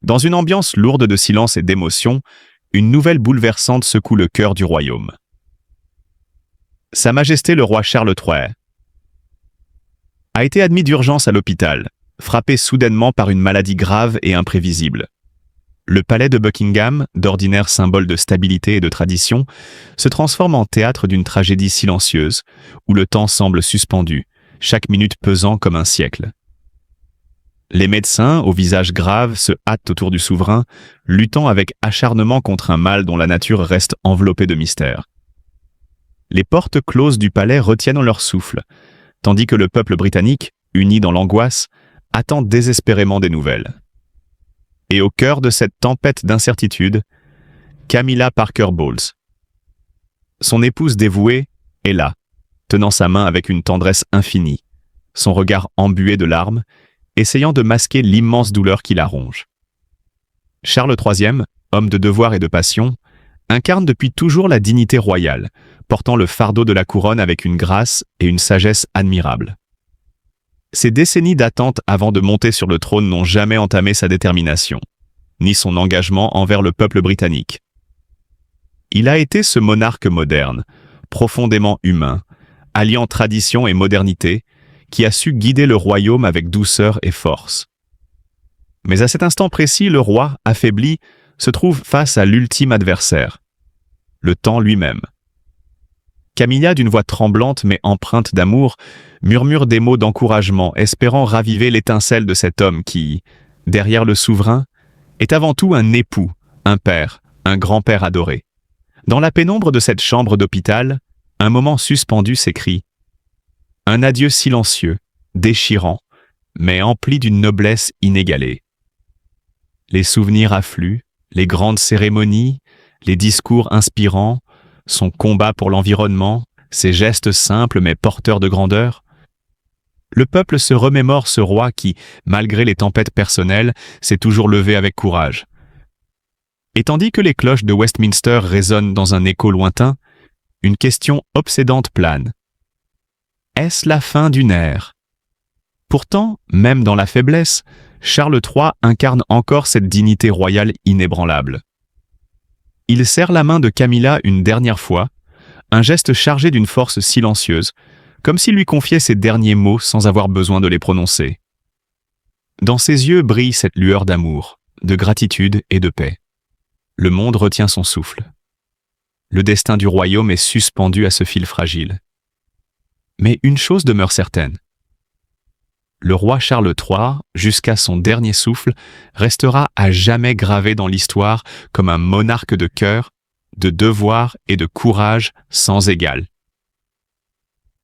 Dans une ambiance lourde de silence et d'émotion, une nouvelle bouleversante secoue le cœur du royaume. Sa Majesté le roi Charles III a été admis d'urgence à l'hôpital, frappé soudainement par une maladie grave et imprévisible. Le palais de Buckingham, d'ordinaire symbole de stabilité et de tradition, se transforme en théâtre d'une tragédie silencieuse, où le temps semble suspendu, chaque minute pesant comme un siècle. Les médecins, au visage grave, se hâtent autour du souverain, luttant avec acharnement contre un mal dont la nature reste enveloppée de mystère. Les portes closes du palais retiennent leur souffle, tandis que le peuple britannique, uni dans l'angoisse, attend désespérément des nouvelles. Et au cœur de cette tempête d'incertitude, Camilla Parker Bowles. Son épouse dévouée est là, tenant sa main avec une tendresse infinie, son regard embué de larmes, essayant de masquer l'immense douleur qui la ronge. Charles III, homme de devoir et de passion, incarne depuis toujours la dignité royale, portant le fardeau de la couronne avec une grâce et une sagesse admirables. Ces décennies d'attente avant de monter sur le trône n'ont jamais entamé sa détermination, ni son engagement envers le peuple britannique. Il a été ce monarque moderne, profondément humain, alliant tradition et modernité, qui a su guider le royaume avec douceur et force. Mais à cet instant précis, le roi, affaibli, se trouve face à l'ultime adversaire, le temps lui-même. Camilla, d'une voix tremblante mais empreinte d'amour, murmure des mots d'encouragement, espérant raviver l'étincelle de cet homme qui, derrière le souverain, est avant tout un époux, un père, un grand-père adoré. Dans la pénombre de cette chambre d'hôpital, un moment suspendu s'écrie. Un adieu silencieux, déchirant, mais empli d'une noblesse inégalée. Les souvenirs affluent, les grandes cérémonies, les discours inspirants, son combat pour l'environnement, ses gestes simples mais porteurs de grandeur. Le peuple se remémore ce roi qui, malgré les tempêtes personnelles, s'est toujours levé avec courage. Et tandis que les cloches de Westminster résonnent dans un écho lointain, une question obsédante plane. Est-ce la fin d'une ère? Pourtant, même dans la faiblesse, Charles III incarne encore cette dignité royale inébranlable. Il serre la main de Camilla une dernière fois, un geste chargé d'une force silencieuse, comme s'il lui confiait ses derniers mots sans avoir besoin de les prononcer. Dans ses yeux brille cette lueur d'amour, de gratitude et de paix. Le monde retient son souffle. Le destin du royaume est suspendu à ce fil fragile. Mais une chose demeure certaine. Le roi Charles III, jusqu'à son dernier souffle, restera à jamais gravé dans l'histoire comme un monarque de cœur, de devoir et de courage sans égal.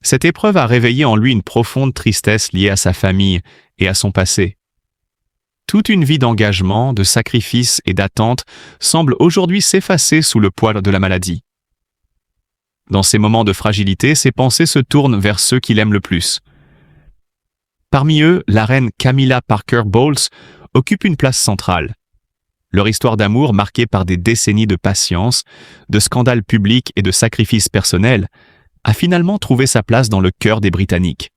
Cette épreuve a réveillé en lui une profonde tristesse liée à sa famille et à son passé. Toute une vie d'engagement, de sacrifice et d'attente semble aujourd'hui s'effacer sous le poids de la maladie. Dans ces moments de fragilité, ses pensées se tournent vers ceux qu'il aime le plus. Parmi eux, la reine Camilla Parker Bowles occupe une place centrale. Leur histoire d'amour, marquée par des décennies de patience, de scandales publics et de sacrifices personnels, a finalement trouvé sa place dans le cœur des Britanniques.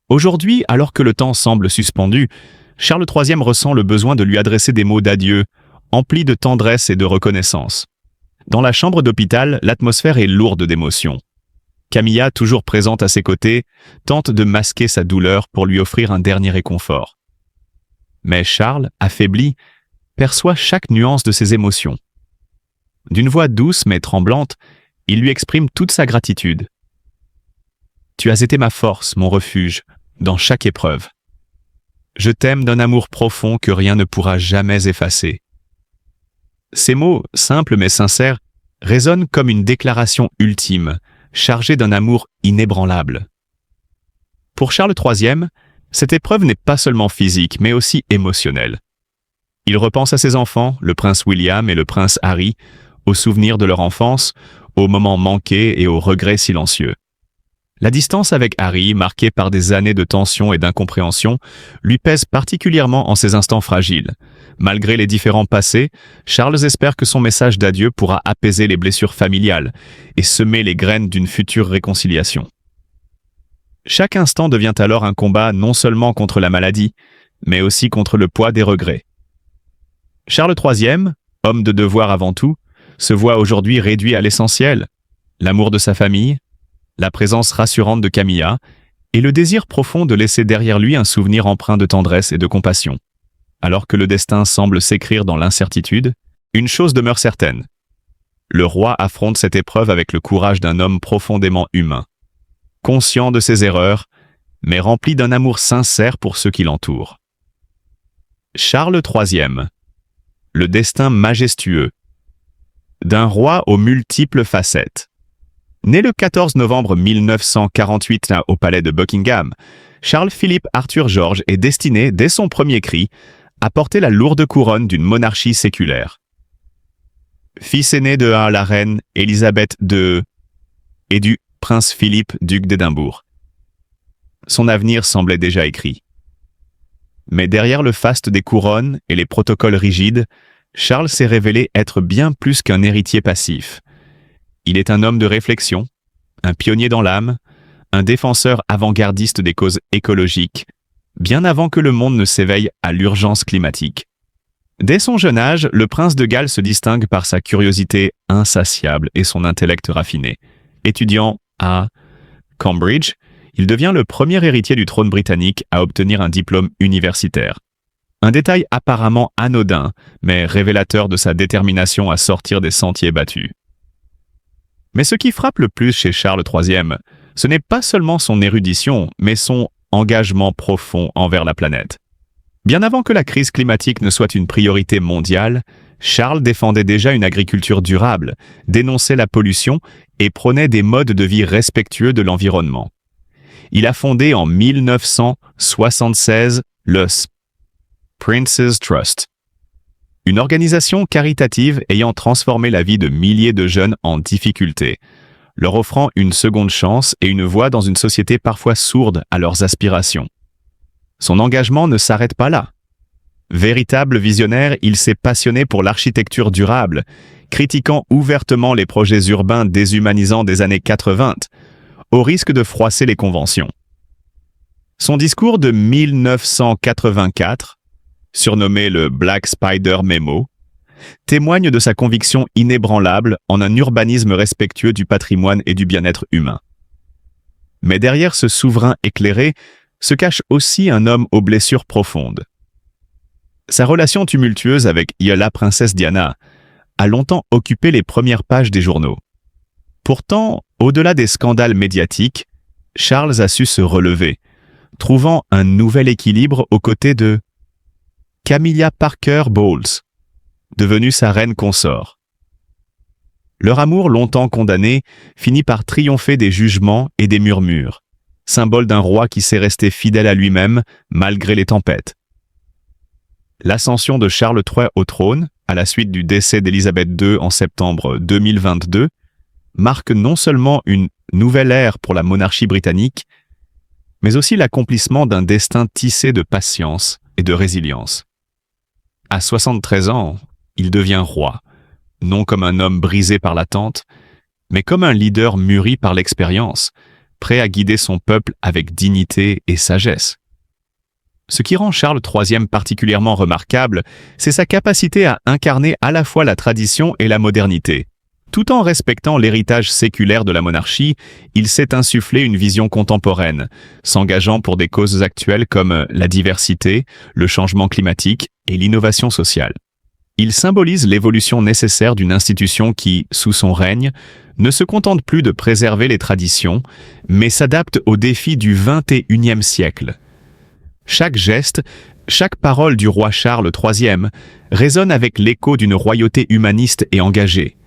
Aujourd'hui, alors que le temps semble suspendu, Charles III ressent le besoin de lui adresser des mots d'adieu, emplis de tendresse et de reconnaissance. Dans la chambre d'hôpital, l'atmosphère est lourde d'émotions. Camilla, toujours présente à ses côtés, tente de masquer sa douleur pour lui offrir un dernier réconfort. Mais Charles, affaibli, perçoit chaque nuance de ses émotions. D'une voix douce mais tremblante, il lui exprime toute sa gratitude. « Tu as été ma force, mon refuge, dans chaque épreuve. Je t'aime d'un amour profond que rien ne pourra jamais effacer. » Ces mots, simples mais sincères, résonnent comme une déclaration ultime, chargée d'un amour inébranlable. Pour Charles III, cette épreuve n'est pas seulement physique, mais aussi émotionnelle. Il repense à ses enfants, le prince William et le prince Harry, aux souvenirs de leur enfance, aux moments manqués et aux regrets silencieux. La distance avec Harry, marquée par des années de tension et d'incompréhension, lui pèse particulièrement en ces instants fragiles. Malgré les différends passés, Charles espère que son message d'adieu pourra apaiser les blessures familiales et semer les graines d'une future réconciliation. Chaque instant devient alors un combat non seulement contre la maladie, mais aussi contre le poids des regrets. Charles III, homme de devoir avant tout, se voit aujourd'hui réduit à l'essentiel, l'amour de sa famille, la présence rassurante de Camilla et le désir profond de laisser derrière lui un souvenir empreint de tendresse et de compassion. Alors que le destin semble s'écrire dans l'incertitude, une chose demeure certaine. Le roi affronte cette épreuve avec le courage d'un homme profondément humain, conscient de ses erreurs, mais rempli d'un amour sincère pour ceux qui l'entourent. Charles III, le destin majestueux d'un roi aux multiples facettes. Né le 14 novembre 1948 au palais de Buckingham, Charles-Philippe Arthur George est destiné, dès son premier cri, à porter la lourde couronne d'une monarchie séculaire. Fils aîné de la reine Élisabeth II et du prince Philippe, duc d'Édimbourg. Son avenir semblait déjà écrit. Mais derrière le faste des couronnes et les protocoles rigides, Charles s'est révélé être bien plus qu'un héritier passif. Il est un homme de réflexion, un pionnier dans l'âme, un défenseur avant-gardiste des causes écologiques, bien avant que le monde ne s'éveille à l'urgence climatique. Dès son jeune âge, le prince de Galles se distingue par sa curiosité insatiable et son intellect raffiné. Étudiant à Cambridge, il devient le premier héritier du trône britannique à obtenir un diplôme universitaire. Un détail apparemment anodin, mais révélateur de sa détermination à sortir des sentiers battus. Mais ce qui frappe le plus chez Charles III, ce n'est pas seulement son érudition, mais son engagement profond envers la planète. Bien avant que la crise climatique ne soit une priorité mondiale, Charles défendait déjà une agriculture durable, dénonçait la pollution et prônait des modes de vie respectueux de l'environnement. Il a fondé en 1976 le Prince's Trust, une organisation caritative ayant transformé la vie de milliers de jeunes en difficulté, leur offrant une seconde chance et une voix dans une société parfois sourde à leurs aspirations. Son engagement ne s'arrête pas là. Véritable visionnaire, il s'est passionné pour l'architecture durable, critiquant ouvertement les projets urbains déshumanisants des années 80, au risque de froisser les conventions. Son discours de 1984, surnommé le Black Spider Memo, témoigne de sa conviction inébranlable en un urbanisme respectueux du patrimoine et du bien-être humain. Mais derrière ce souverain éclairé se cache aussi un homme aux blessures profondes. Sa relation tumultueuse avec la princesse Diana a longtemps occupé les premières pages des journaux. Pourtant, au-delà des scandales médiatiques, Charles a su se relever, trouvant un nouvel équilibre aux côtés de Camilla Parker Bowles, devenue sa reine consort. Leur amour longtemps condamné finit par triompher des jugements et des murmures, symbole d'un roi qui s'est resté fidèle à lui-même malgré les tempêtes. L'ascension de Charles III au trône, à la suite du décès d'Élisabeth II en septembre 2022, marque non seulement une nouvelle ère pour la monarchie britannique, mais aussi l'accomplissement d'un destin tissé de patience et de résilience. À 73 ans, il devient roi, non comme un homme brisé par l'attente, mais comme un leader mûri par l'expérience, prêt à guider son peuple avec dignité et sagesse. Ce qui rend Charles III particulièrement remarquable, c'est sa capacité à incarner à la fois la tradition et la modernité. Tout en respectant l'héritage séculaire de la monarchie, il s'est insufflé une vision contemporaine, s'engageant pour des causes actuelles comme la diversité, le changement climatique et l'innovation sociale. Il symbolise l'évolution nécessaire d'une institution qui, sous son règne, ne se contente plus de préserver les traditions, mais s'adapte aux défis du XXIe siècle. Chaque geste, chaque parole du roi Charles III résonne avec l'écho d'une royauté humaniste et engagée.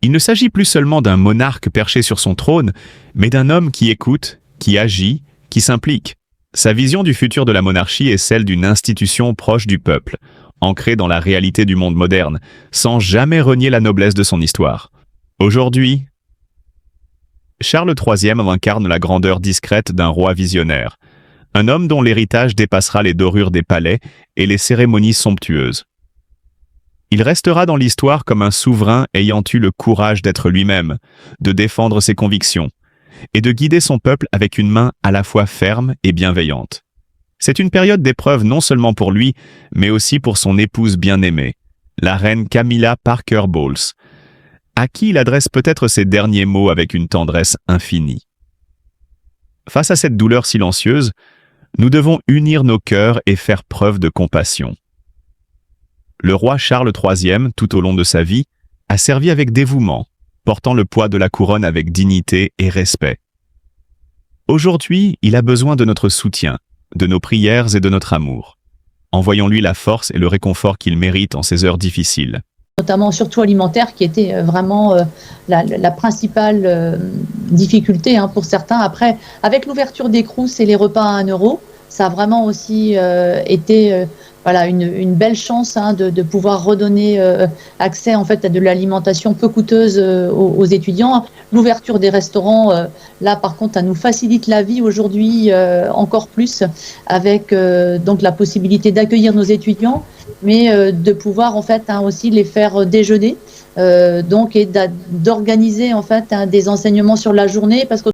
Il ne s'agit plus seulement d'un monarque perché sur son trône, mais d'un homme qui écoute, qui agit, qui s'implique. Sa vision du futur de la monarchie est celle d'une institution proche du peuple, ancrée dans la réalité du monde moderne, sans jamais renier la noblesse de son histoire. Aujourd'hui, Charles III incarne la grandeur discrète d'un roi visionnaire, un homme dont l'héritage dépassera les dorures des palais et les cérémonies somptueuses. Il restera dans l'histoire comme un souverain ayant eu le courage d'être lui-même, de défendre ses convictions, et de guider son peuple avec une main à la fois ferme et bienveillante. C'est une période d'épreuve non seulement pour lui, mais aussi pour son épouse bien-aimée, la reine Camilla Parker Bowles, à qui il adresse peut-être ses derniers mots avec une tendresse infinie. Face à cette douleur silencieuse, nous devons unir nos cœurs et faire preuve de compassion. Le roi Charles III, tout au long de sa vie, a servi avec dévouement, portant le poids de la couronne avec dignité et respect. Aujourd'hui, il a besoin de notre soutien, de nos prières et de notre amour. Envoyons-lui la force et le réconfort qu'il mérite en ces heures difficiles. Notamment surtout alimentaire, qui était vraiment la principale difficulté pour certains. Après, avec l'ouverture des crous et les repas à 1 euro, ça a vraiment aussi été voilà, une belle chance de pouvoir redonner accès en fait, à de l'alimentation peu coûteuse aux étudiants. L'ouverture des restaurants, là par contre, ça nous facilite la vie aujourd'hui encore plus, avec donc la possibilité d'accueillir nos étudiants, mais de pouvoir en fait aussi les faire déjeuner, donc et d'organiser en fait des enseignements sur la journée, parce que